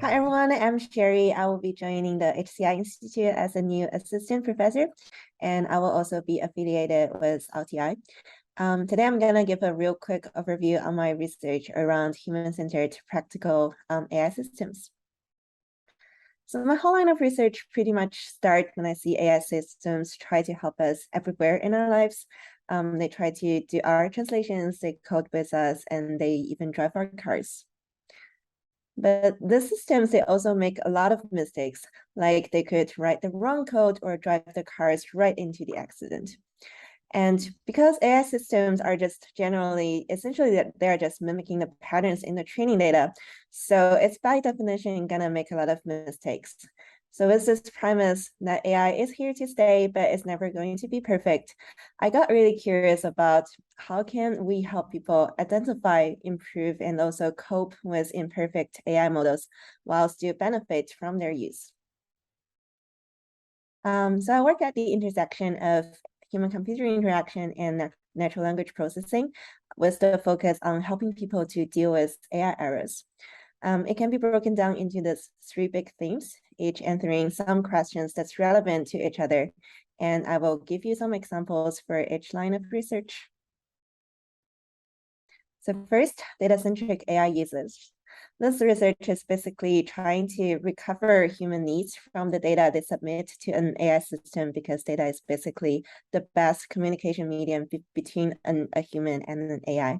Hi everyone, I'm Sherry. I will be joining the HCI Institute as a new assistant professor, and I will also be affiliated with LTI. Today I'm going to give a real quick overview on my research around human-centered practical AI systems. So my whole line of research pretty much starts when I see AI systems try to help us everywhere in our lives. They try to do our translations, they code with us, and they even drive our cars. But the systems, they also make a lot of mistakes, like they could write the wrong code or drive the cars right into the accident. And because AI systems are just essentially, they're just mimicking the patterns in the training data. So it's by definition gonna make a lot of mistakes. So with this premise that AI is here to stay, but it's never going to be perfect, I got really curious about how can we help people identify, improve, and also cope with imperfect AI models while still benefit from their use. So I work at the intersection of human-computer interaction and natural language processing with the focus on helping people to deal with AI errors. It can be broken down into these three big themes, each answering some questions that's relevant to each other. And I will give you some examples for each line of research. So first, data-centric AI uses. This research is basically trying to recover human needs from the data they submit to an AI system, because data is basically the best communication medium between a human and an AI.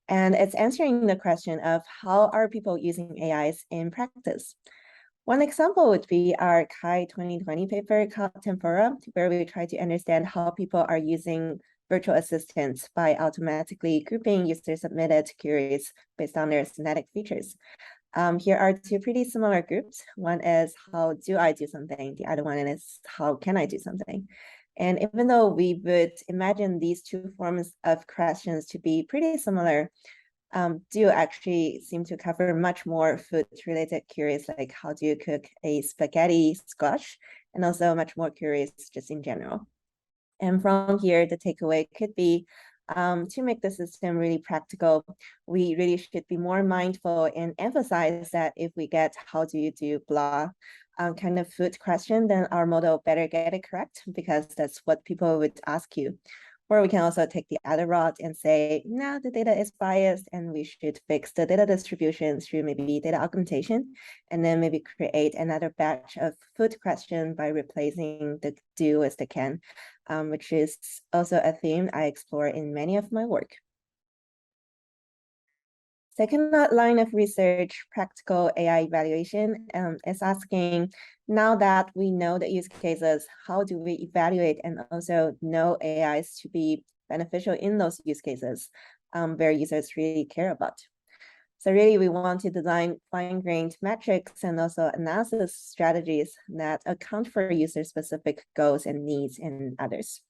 And it's answering the question of how are people using AIs in practice. One example would be our CHI 2020 paper called Tempora, where we try to understand how people are using virtual assistants by automatically grouping user-submitted queries based on their synthetic features. Here are two pretty similar groups. One is how do I do something? The other one is how can I do something? And even though we would imagine these two forms of questions to be pretty similar, do actually seem to cover much more food-related queries, like how do you cook a spaghetti squash, and also much more queries just in general. And from here, the takeaway could be to make the system really practical, we really should be more mindful and emphasize that if we get how do you do blah kind of food question, then our model better get it correct, because that's what people would ask you. Or we can also take the other route and say, no, the data is biased and we should fix the data distribution through maybe data augmentation, and then maybe create another batch of food question by replacing the do with the can, which is also a theme I explore in many of my work. Second line of research, practical AI evaluation, is asking, now that we know the use cases, how do we evaluate and also know AIs to be beneficial in those use cases where users really care about? So really, we want to design fine-grained metrics and also analysis strategies that account for user-specific goals and needs in others.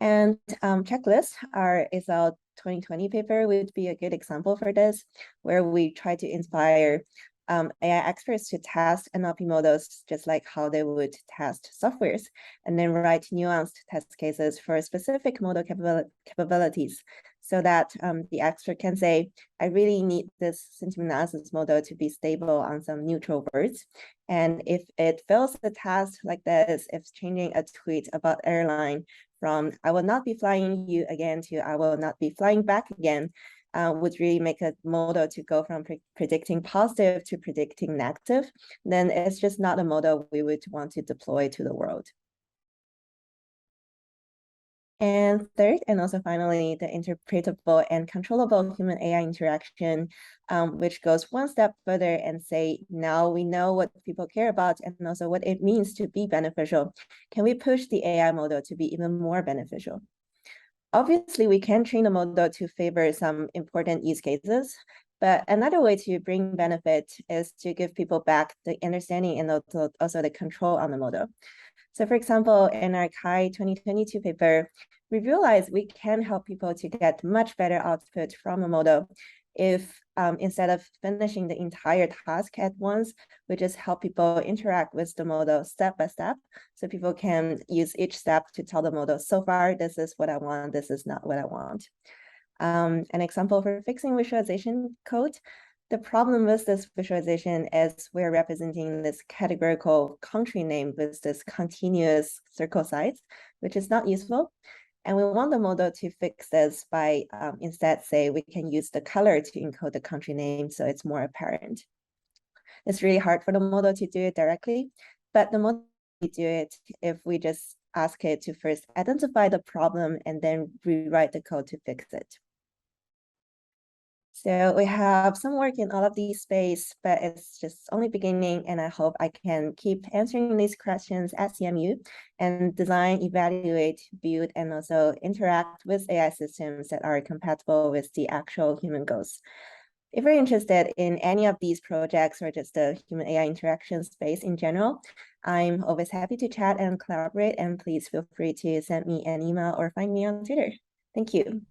And checklist, our ISL 2020 paper would be a good example for this, where we try to inspire AI experts to test NLP models just like how they would test softwares, and then write nuanced test cases for specific model capabilities, so that the expert can say, I really need this sentiment analysis model to be stable on some neutral words. And if it fails the test like this, if changing a tweet about airline from I will not be flying you again to I will not be flying back again, would really make a model to go from predicting positive to predicting negative, then it's just not a model we would want to deploy to the world. And third, and also finally, the interpretable and controllable human AI interaction, which goes one step further and say, now we know what people care about and also what it means to be beneficial. Can we push the AI model to be even more beneficial? Obviously, we can train the model to favor some important use cases, but another way to bring benefit is to give people back the understanding and also the control on the model. So for example, in our CHI 2022 paper, we realized we can help people to get much better output from a model if instead of finishing the entire task at once, we just help people interact with the model step by step. So people can use each step to tell the model, so far, this is what I want, this is not what I want. An example for fixing visualization code, The problem with this visualization is we're representing this categorical country name with this continuous circle size, which is not useful. And we want the model to fix this by instead say we can use the color to encode the country name so it's more apparent. It's really hard for the model to do it directly, but the model will do it if we just ask it to first identify the problem and then rewrite the code to fix it. So we have some work in all of these space, but it's just only beginning, and I hope I can keep answering these questions at CMU and design, evaluate, build, and also interact with AI systems that are compatible with the actual human goals. If you're interested in any of these projects or just the human AI interaction space in general, I'm always happy to chat and collaborate, and please feel free to send me an email or find me on Twitter. Thank you.